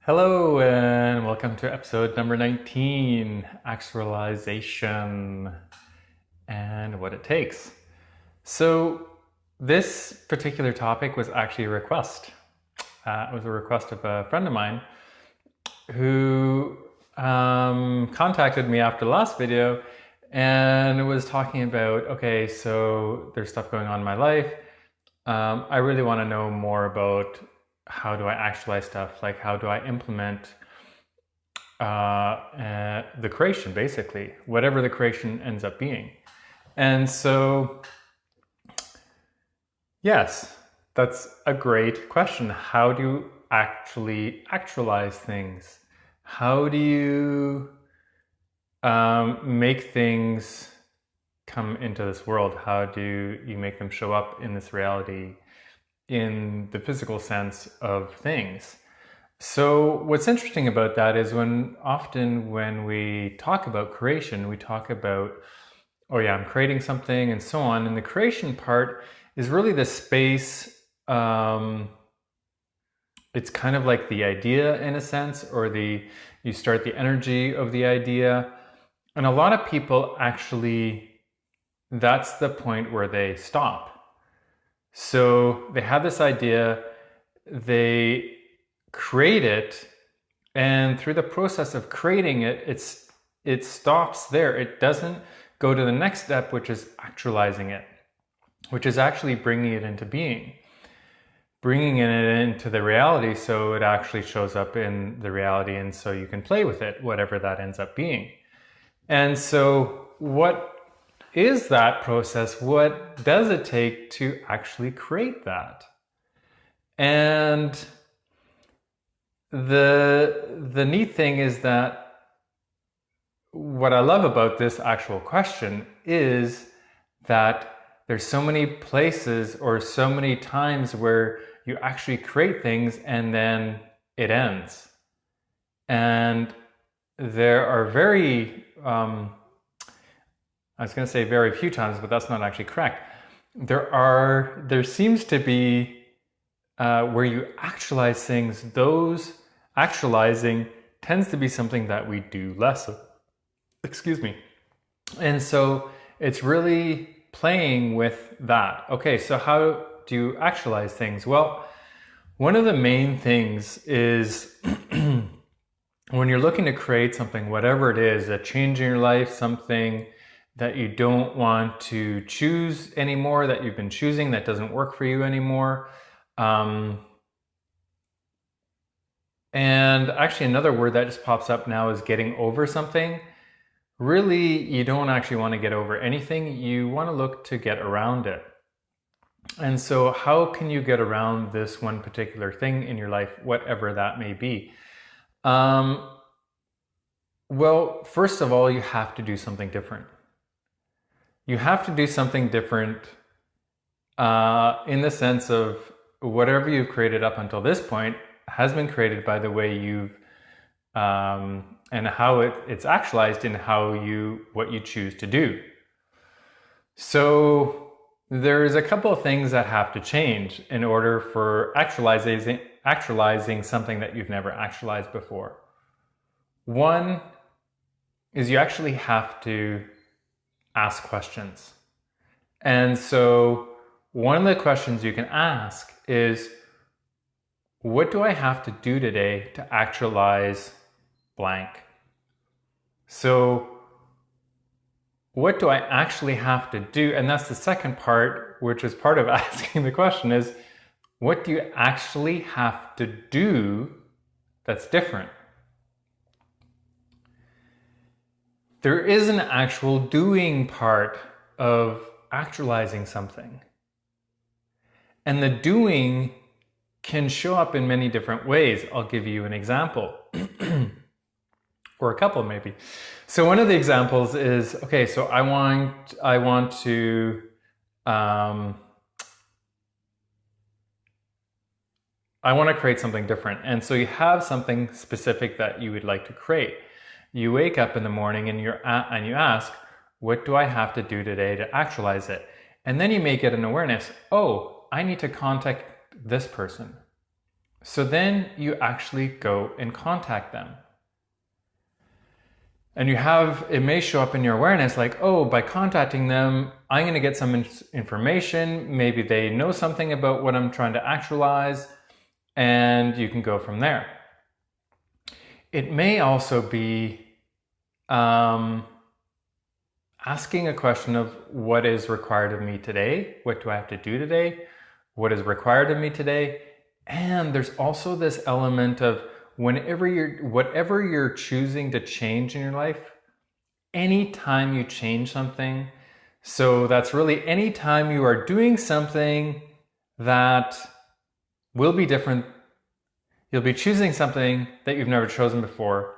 Hello and welcome to episode number 19, Actualization and what it takes. So this particular topic was actually a request. It was a request of a friend of mine who contacted me after the last video and was talking about, okay, so there's stuff going on in my life. I really want to know more about how do I actualize stuff, like how do I implement the creation, basically, whatever the creation ends up being. And so, yes, that's a great question. How do you actually actualize things? How do you make things come into this world? How do you make them show up in this reality in the physical sense of things? So what's interesting about that is often when we talk about creation, we talk about, oh yeah, I'm creating something and so on. And the creation part is really the space. It's kind of like the idea in a sense, or you start the energy of the idea. And a lot of people actually, that's the point where they stop. So they have this idea, they create it, and through the process of creating it, it stops there. It doesn't go to the next step, which is actualizing it, which is actually bringing it into being, bringing it into the reality so it actually shows up in the reality, and so you can play with it, whatever that ends up being. And so what is that process? What does it take to actually create that? And the neat thing is that what I love about this actual question is that there's so many places or so many times where you actually create things and then it ends. And there are I was going to say very few times, but that's not actually correct. There seems to be where you actualize things, those actualizing tends to be something that we do less of. Excuse me. And so it's really playing with that. Okay, so how do you actualize things? Well, one of the main things is when you're looking to create something, whatever it is, a change in your life, something that you don't want to choose anymore, that you've been choosing, that doesn't work for you anymore. And actually another word that just pops up now is getting over something. Really, you don't actually want to get over anything. You want to look to get around it. And so how can you get around this one particular thing in your life, whatever that may be? Well, first of all, you have to do something different. You have to do something different in the sense of whatever you've created up until this point has been created by the way you've and how it's actualized in what you choose to do. So there's a couple of things that have to change in order for actualizing something that you've never actualized before. One is you actually have to ask questions. And so one of the questions you can ask is, what do I have to do today to actualize blank? So what do I actually have to do? And that's the second part, which is part of asking the question, is what do you actually have to do that's different? There is an actual doing part of actualizing something. And the doing can show up in many different ways. I'll give you an example. Or a couple maybe. So one of the examples is, okay, so I want to create something different. And so you have something specific that you would like to create. You wake up in the morning and you ask, what do I have to do today to actualize it? And then you may get an awareness, oh, I need to contact this person. So then you actually go and contact them. And it may show up in your awareness like, oh, by contacting them, I'm going to get some information. Maybe they know something about what I'm trying to actualize, and you can go from there. It may also be asking a question of what is required of me today? What do I have to do today? What is required of me today? And there's also this element of whatever you're choosing to change in your life, anytime you change something, so that's really anytime you are doing something that will be different, you'll be choosing something that you've never chosen before.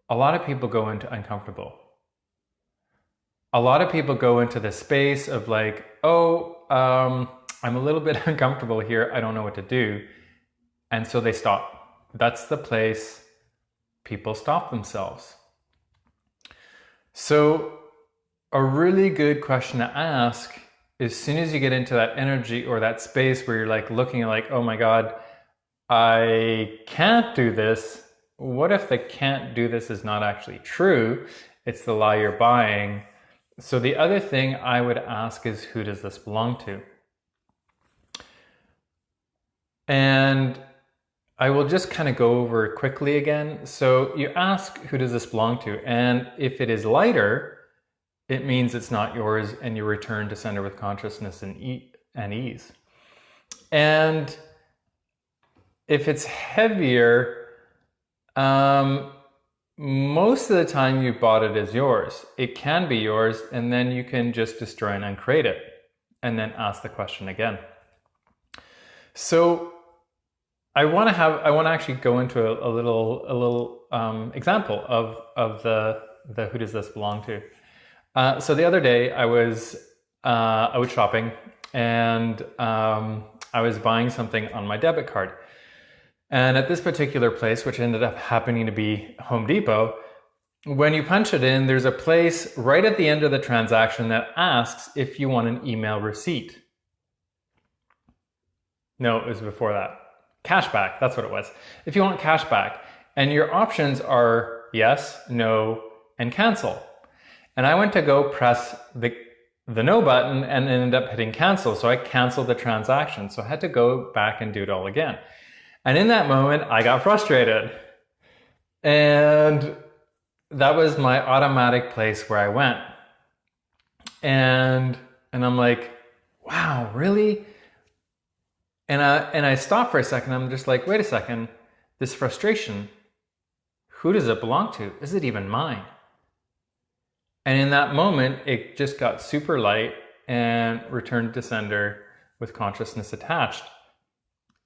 A lot of people go into uncomfortable. A lot of people go into the space of like, I'm a little bit uncomfortable here. I don't know what to do. And so they stop. That's the place people stop themselves. So a really good question to ask, as soon as you get into that energy or that space where you're like looking at like, oh my God, I can't do this. What if the can't do this is not actually true? It's the lie you're buying. So the other thing I would ask is, who does this belong to? And I will just kind of go over it quickly again. So you ask, who does this belong to? And if it is lighter, it means it's not yours, and you return to center with consciousness and ease. And if it's heavier, most of the time you bought it as yours. It can be yours, and then you can just destroy and uncreate it, and then ask the question again. So I want to actually go into a little example of the who does this belong to. So the other day I was shopping, and I was buying something on my debit card. And at this particular place, which ended up happening to be Home Depot, when you punch it in, there's a place right at the end of the transaction that asks if you want an email receipt. No, it was before that. Cashback, that's what it was. If you want cashback, and your options are yes, no, and cancel. And I went to go press the no button and ended up hitting cancel. So I canceled the transaction. So I had to go back and do it all again. And in that moment, I got frustrated. And that was my automatic place where I went. And I'm like, wow, really? And I stopped for a second. I'm just like, wait a second, this frustration, who does it belong to? Is it even mine? And in that moment, it just got super light and returned to sender with consciousness attached.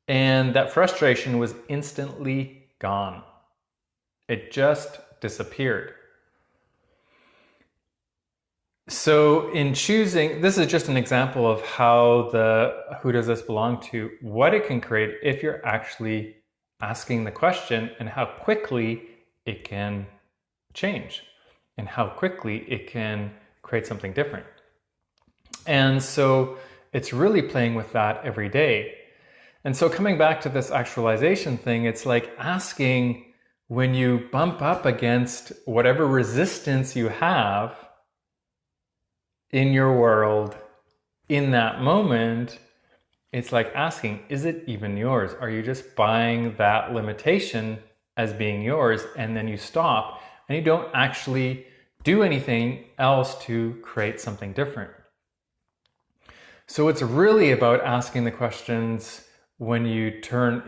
And that frustration was instantly gone. It just disappeared. So in choosing, this is just an example of how who does this belong to, what it can create if you're actually asking the question, and how quickly it can change and how quickly it can create something different. And so it's really playing with that every day. And so coming back to this actualization thing, it's like asking, when you bump up against whatever resistance you have in your world, in that moment, it's like asking, is it even yours? Are you just buying that limitation as being yours, and then you stop and you don't actually do anything else to create something different? So it's really about asking the questions when you go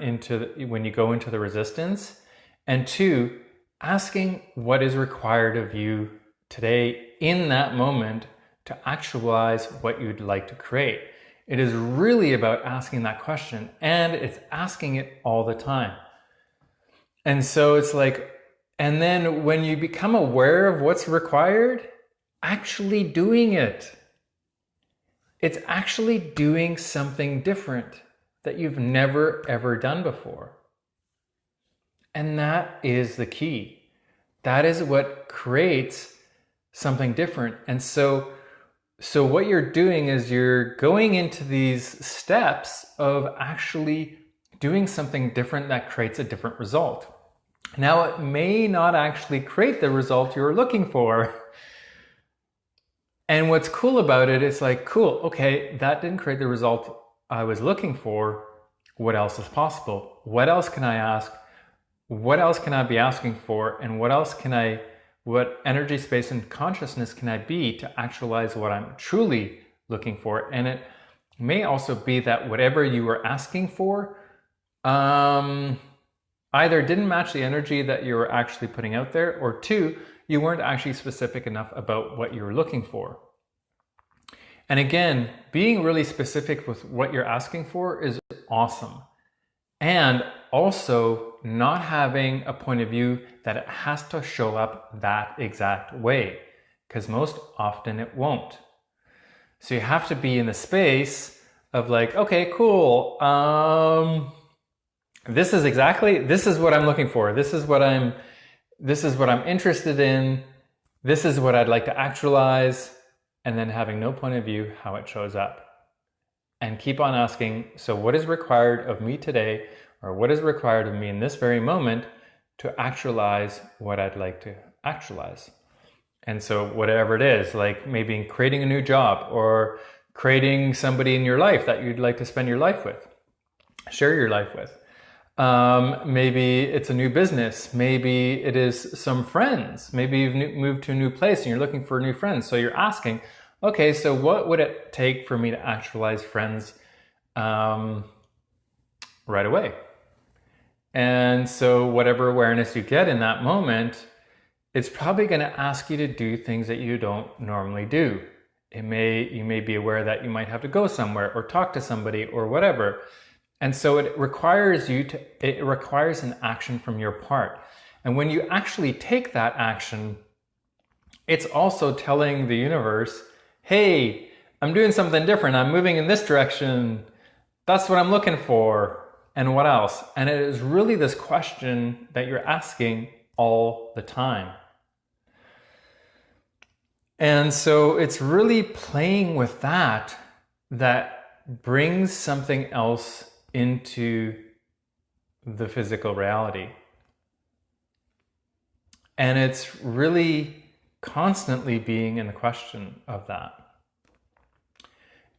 into the resistance, and two, asking what is required of you today in that moment to actualize what you'd like to create. It is really about asking that question, and it's asking it all the time. And so it's like, and then when you become aware of what's required, actually doing it. It's actually doing something different that you've never ever done before. And that is the key. That is what creates something different. And so what you're doing is you're going into these steps of actually doing something different that creates a different result. Now, it may not actually create the result you're looking for. And what's cool about it is like, cool, okay, that didn't create the result I was looking for. What else is possible? What else can I ask? What else can I be asking for? And what energy, space, and consciousness can I be to actualize what I'm truly looking for? And it may also be that whatever you were asking for either didn't match the energy that you were actually putting out there, or two, you weren't actually specific enough about what you were looking for. And again, being really specific with what you're asking for is awesome. And also not having a point of view that it has to show up that exact way, because most often it won't. So you have to be in the space of like, okay, cool. This is what I'm looking for. This is what I'm interested in. This is what I'd like to actualize. And then having no point of view how it shows up. And keep on asking, so what is required of me today, or what is required of me in this very moment to actualize what I'd like to actualize? And so whatever it is, like maybe creating a new job, or creating somebody in your life that you'd like to spend your life with, share your life with. Maybe it's a new business. Maybe it is some friends. Maybe you've moved to a new place and you're looking for new friends. So you're asking, okay, so what would it take for me to actualize friends right away? And so whatever awareness you get in that moment, it's probably going to ask you to do things that you don't normally do. You may be aware that you might have to go somewhere or talk to somebody or whatever. And so it requires an action from your part. And when you actually take that action, it's also telling the universe, hey, I'm doing something different. I'm moving in this direction. That's what I'm looking for. And what else? And it is really this question that you're asking all the time. And so it's really playing with that brings something else into the physical reality. And it's really constantly being in the question of that.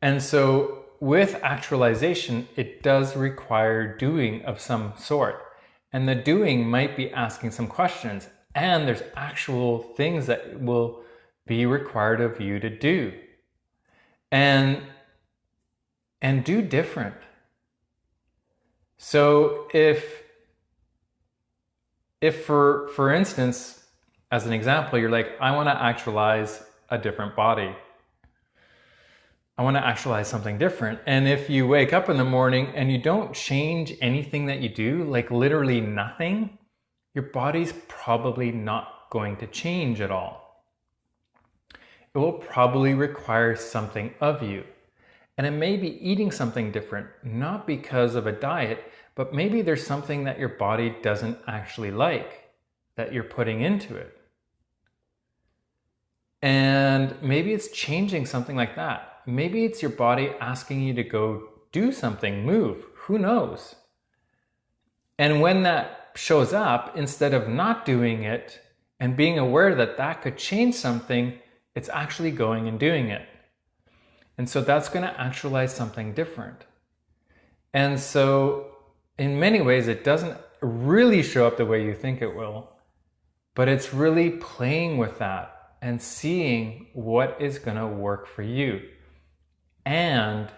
And so with actualization, it does require doing of some sort. And the doing might be asking some questions, and there's actual things that will be required of you to do. And do different. So if for instance, as an example, you're like, I want to actualize a different body. I want to actualize something different. And if you wake up in the morning and you don't change anything that you do, like literally nothing, your body's probably not going to change at all. It will probably require something of you. And it may be eating something different, not because of a diet, but maybe there's something that your body doesn't actually like that you're putting into it. And maybe it's changing something like that. Maybe it's your body asking you to go do something, move, who knows? And when that shows up, instead of not doing it and being aware that that could change something, it's actually going and doing it. And so that's going to actualize something different. And so in many ways, it doesn't really show up the way you think it will, but it's really playing with that and seeing what is going to work for you. And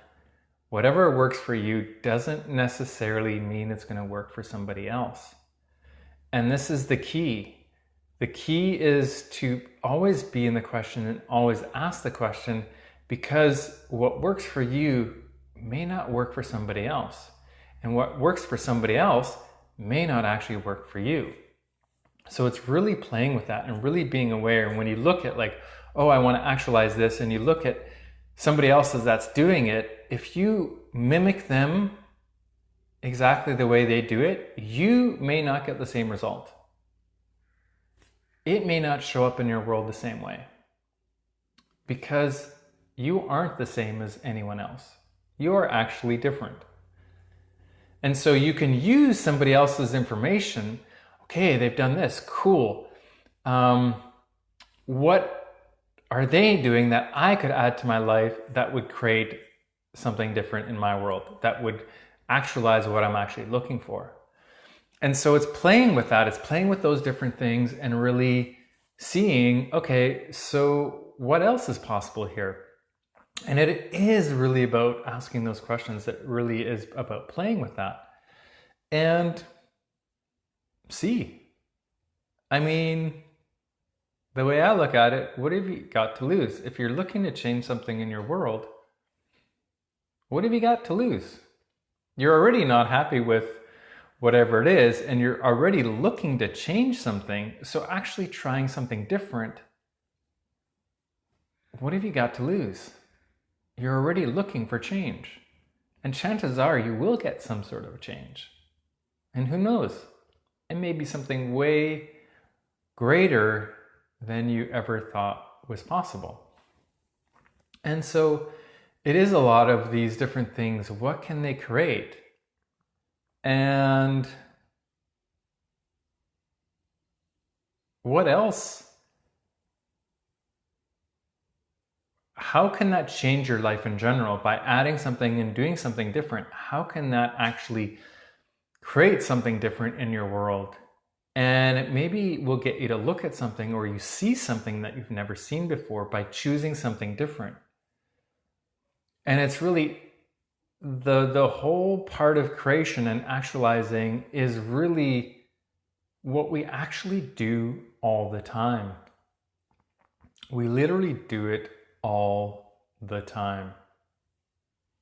whatever works for you doesn't necessarily mean it's going to work for somebody else. And this is the key. The key is to always be in the question and always ask the question, because what works for you may not work for somebody else. And what works for somebody else may not actually work for you. So it's really playing with that and really being aware. And when you look at like, oh, I want to actualize this, and you look at somebody else that's doing it, if you mimic them exactly the way they do it, you may not get the same result. It may not show up in your world the same way, because you aren't the same as anyone else. You are actually different. And so you can use somebody else's information. Okay, they've done this. Cool. What are they doing that I could add to my life that would create something different in my world, that would actualize what I'm actually looking for? And so it's playing with that. It's playing with those different things and really seeing, okay, so what else is possible here? And it is really about asking those questions. It really is about playing with that. And see. I mean, the way I look at it, what have you got to lose? If you're looking to change something in your world, what have you got to lose? You're already not happy with whatever it is, and you're already looking to change something. So actually trying something different, what have you got to lose? You're already looking for change. And chances are you will get some sort of change. And who knows? It may be something way greater than you ever thought was possible. And so it is a lot of these different things. What can they create? And what else? How can that change your life in general? By adding something and doing something different, how can that actually create something different in your world? And it maybe will get you to look at something, or you see something that you've never seen before by choosing something different. And it's really the whole part of creation and actualizing is really what we actually do all the time. We literally do it all the time.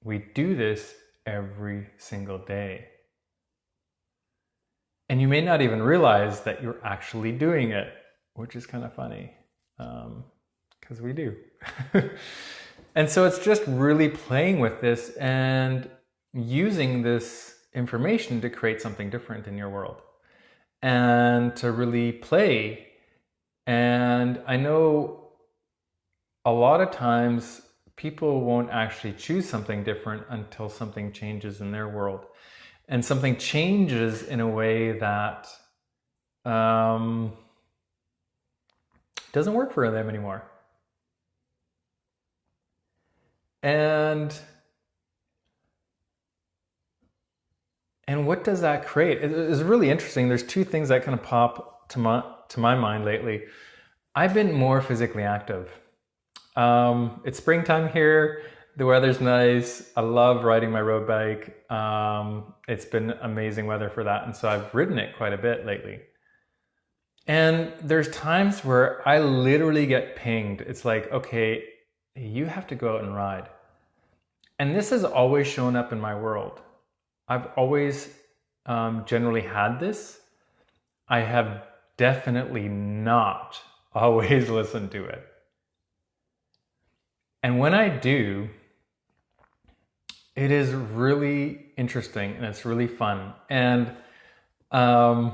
We do this every single day. And you may not even realize that you're actually doing it, which is kind of funny, because we do. And so it's just really playing with this and using this information to create something different in your world and to really play. And I know a lot of times people won't actually choose something different until something changes in their world. And something changes in a way that doesn't work for them anymore. And what does that create? It's really interesting. There's two things that kind of pop to my mind lately. I've been more physically active. It's springtime here. The weather's nice. I love riding my road bike. It's been amazing weather for that. And so I've ridden it quite a bit lately. And there's times where I literally get pinged. It's like, okay, you have to go out and ride. And this has always shown up in my world. I've always generally had this. I have definitely not always listened to it. And when I do, it is really interesting and it's really fun. And I'm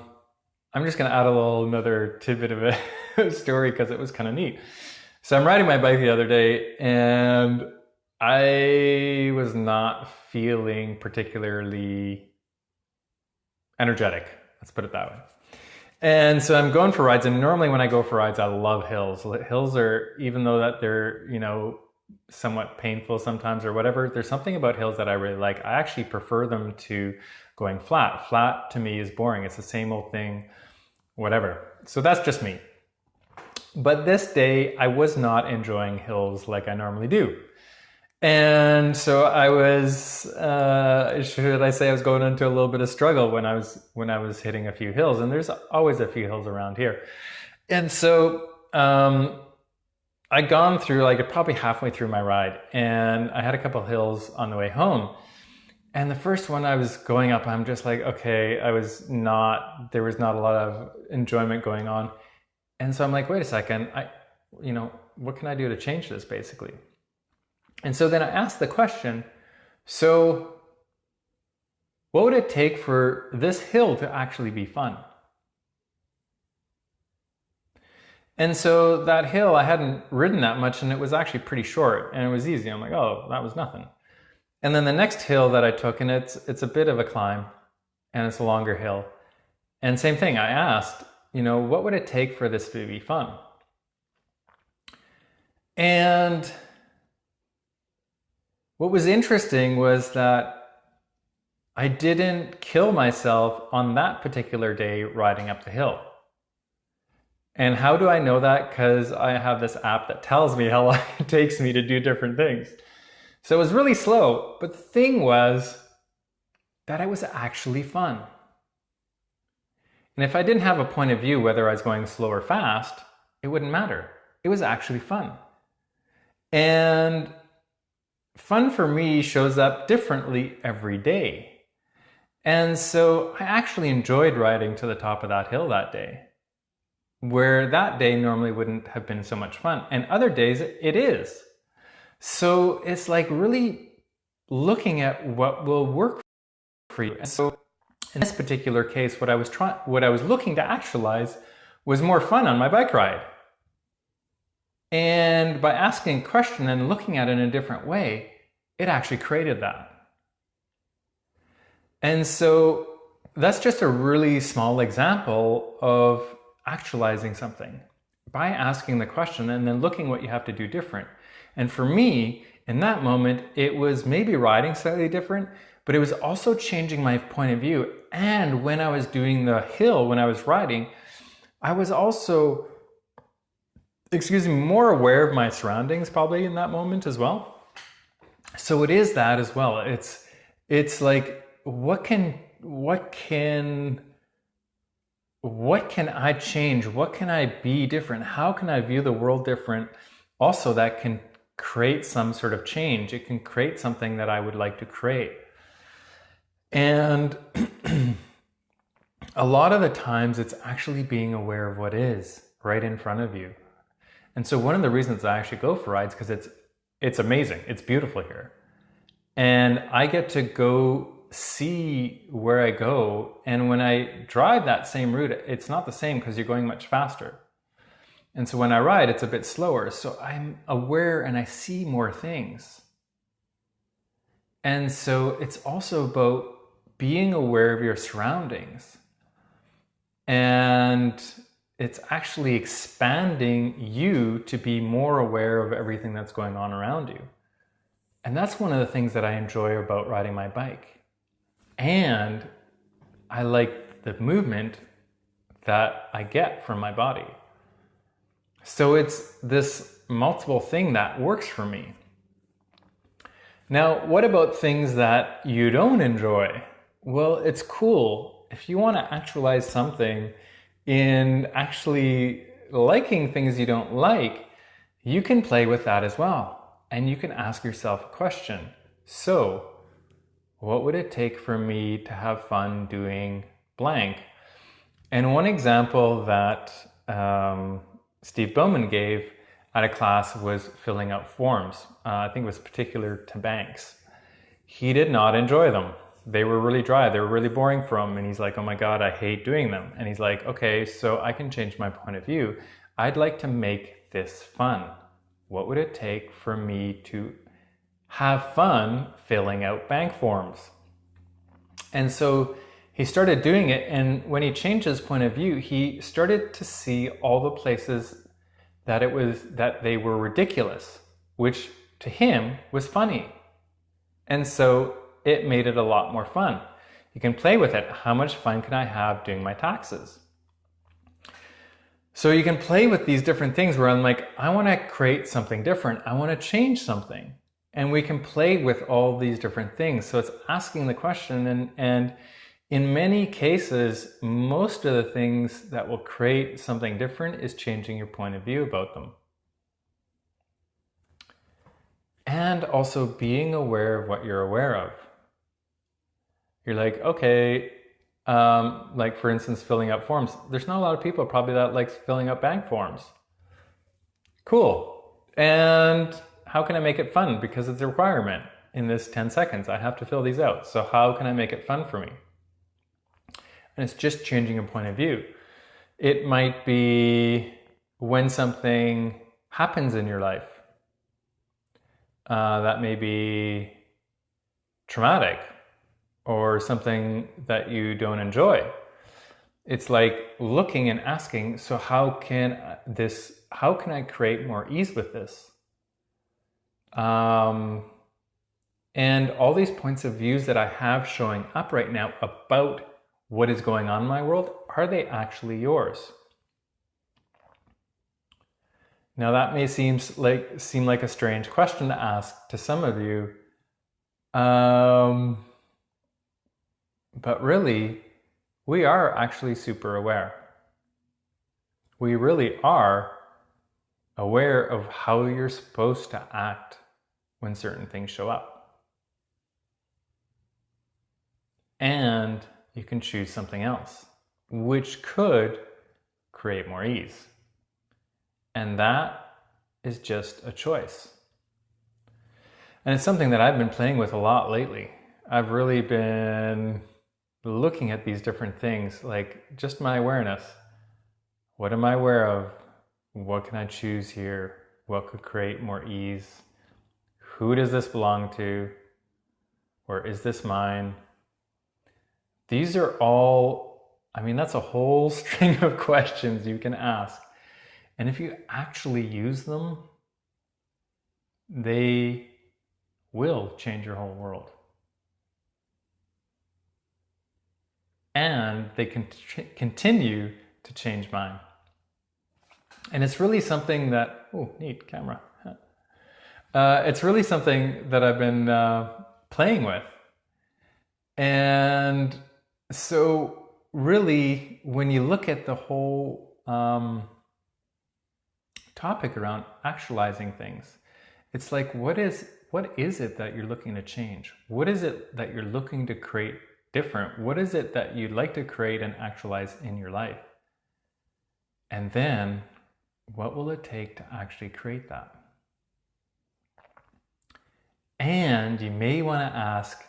just going to add another tidbit of a story because it was kind of neat. So I'm riding my bike the other day and I was not feeling particularly energetic. Let's put it that way. And so I'm going for rides, and normally when I go for rides, I love hills. Hills are, even though that they're, somewhat painful sometimes or whatever, there's something about hills that I really like. I actually prefer them to going flat. Flat to me is boring. It's the same old thing, whatever. So that's just me. But this day I was not enjoying hills like I normally do. And so I was, should I say I was going into a little bit of struggle when I was hitting a few hills, and there's always a few hills around here. And so, I'd gone through probably halfway through my ride, and I had a couple of hills on the way home. And the first one I was going up, I'm just like, okay, there was not a lot of enjoyment going on. And so I'm like, wait a second, what can I do to change this basically? And so then I asked the question, so what would it take for this hill to actually be fun? And so that hill, I hadn't ridden that much, and it was actually pretty short and it was easy. I'm like, oh, that was nothing. And then the next hill that I took, and it's a bit of a climb, and it's a longer hill. And same thing, I asked, what would it take for this to be fun? And what was interesting was that I didn't kill myself on that particular day riding up the hill. And how do I know that? Because I have this app that tells me how long it takes me to do different things. So it was really slow, but the thing was that it was actually fun. And if I didn't have a point of view whether I was going slow or fast, it wouldn't matter. It was actually fun. And fun for me shows up differently every day. And so I actually enjoyed riding to the top of that hill that day, where that day normally wouldn't have been so much fun. And other days it is. So it's like really looking at what will work for you. And so in this particular case, what I was looking to actualize was more fun on my bike ride. And by asking a question and looking at it in a different way, it actually created that. And so that's just a really small example of actualizing something by asking the question and then looking what you have to do different. And for me, in that moment, it was maybe riding slightly different, but it was also changing my point of view. And when I was doing the hill, when I was riding, I was also, more aware of my surroundings probably in that moment as well. So it is that as well. It's like, what can I change? What can I be different? How can I view the world different? Also, that can create some sort of change. It can create something that I would like to create. And a lot of the times it's actually being aware of what is right in front of you. And so one of the reasons I actually go for rides, because it's amazing. It's beautiful here. And I get to go see where I go. And when I drive that same route, it's not the same because you're going much faster. And so when I ride, it's a bit slower. So I'm aware and I see more things. And so it's also about being aware of your surroundings. And it's actually expanding you to be more aware of everything that's going on around you. And that's one of the things that I enjoy about riding my bike. And I like the movement that I get from my body. So it's this multiple thing that works for me. Now, what about things that you don't enjoy? Well, it's cool. If you want to actualize something in actually liking things you don't like, you can play with that as well. And you can ask yourself a question. So, what would it take for me to have fun doing blank? And one example that Steve Bowman gave at a class was filling out forms. I think it was particular to banks. He did not enjoy them. They were really dry. They were really boring for him. And he's like, oh my God, I hate doing them. And he's like, okay, so I can change my point of view. I'd like to make this fun. What would it take for me to have fun filling out bank forms? And so he started doing it, and when he changed his point of view, he started to see all the places that they were ridiculous, which to him was funny. And so it made it a lot more fun. You can play with it. How much fun can I have doing my taxes? So you can play with these different things where I'm like, I want to create something different. I want to change something. And we can play with all these different things. So it's asking the question, and in many cases, most of the things that will create something different is changing your point of view about them. And also being aware of what you're aware of. You're like, okay, like for instance, filling out forms. There's not a lot of people probably that likes filling out bank forms. Cool. And how can I make it fun? Because it's a requirement. In this 10 seconds, I have to fill these out. So how can I make it fun for me? And it's just changing a point of view. It might be when something happens in your life. That may be traumatic or something that you don't enjoy. It's like looking and asking, so how can I create more ease with this? And all these points of views that I have showing up right now about what is going on in my world, are they actually yours? Now that may seem like a strange question to ask to some of you, but really, we are actually super aware. We really are aware of how you're supposed to act when certain things show up. And you can choose something else, which could create more ease. And that is just a choice. And it's something that I've been playing with a lot lately. I've really been looking at these different things, like just my awareness. What am I aware of? What can I choose here? What could create more ease? Who does this belong to? Or is this mine? These are all, that's a whole string of questions you can ask. And if you actually use them, they will change your whole world. And they can continue to change mine. And it's really something that, neat camera. It's really something that I've been playing with. And so really, when you look at the whole topic around actualizing things, it's like, what is it that you're looking to change? What is it that you're looking to create different? What is it that you'd like to create and actualize in your life? And then, what will it take to actually create that? And you may want to ask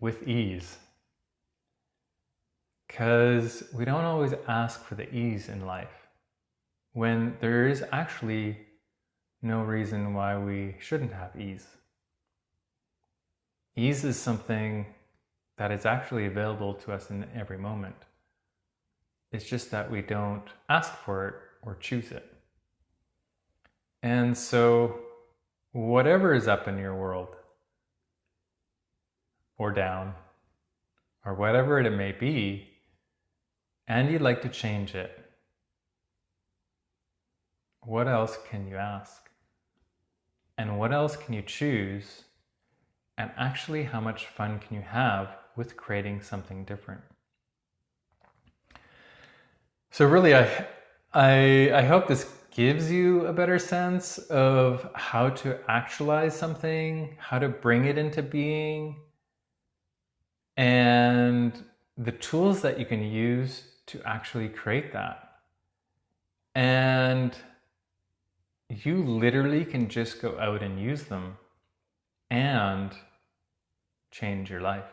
with ease, because we don't always ask for the ease in life when there is actually no reason why we shouldn't have ease. Ease is something that is actually available to us in every moment. It's just that we don't ask for it or choose it. And so, whatever is up in your world, or down, or whatever it may be, and you'd like to change it, what else can you ask? And what else can you choose? And actually, how much fun can you have with creating something different? So really, I hope this gives you a better sense of how to actualize something, how to bring it into being, and the tools that you can use to actually create that. And you literally can just go out and use them and change your life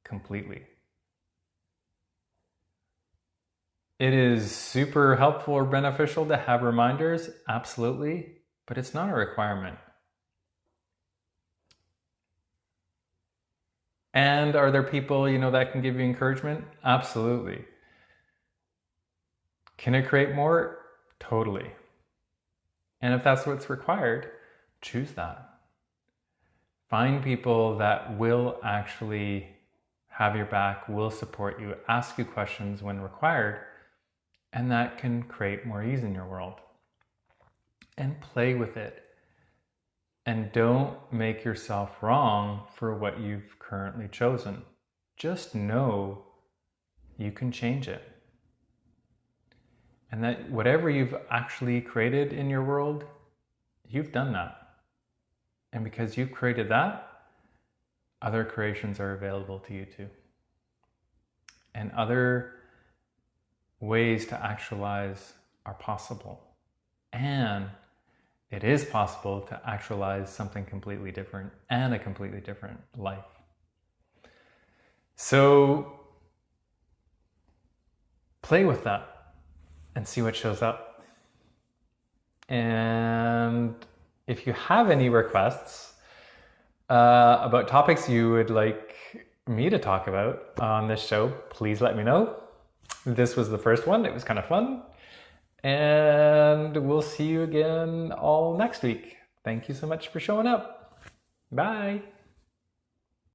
completely. It is super helpful or beneficial to have reminders, absolutely, but it's not a requirement. And are there people, that can give you encouragement? Absolutely. Can it create more? Totally. And if that's what's required, choose that. Find people that will actually have your back, will support you, ask you questions when required, and that can create more ease in your world. And play with it. And don't make yourself wrong for what you've currently chosen. Just know you can change it. And that whatever you've actually created in your world, you've done that. And because you've created that, other creations are available to you too. And other ways to actualize are possible. And it is possible to actualize something completely different and a completely different life. So play with that and see what shows up. And if you have any requests, about topics you would like me to talk about on this show, please let me know. This was the first one. It was kind of fun. And we'll see you again all next week. Thank you so much for showing up. Bye.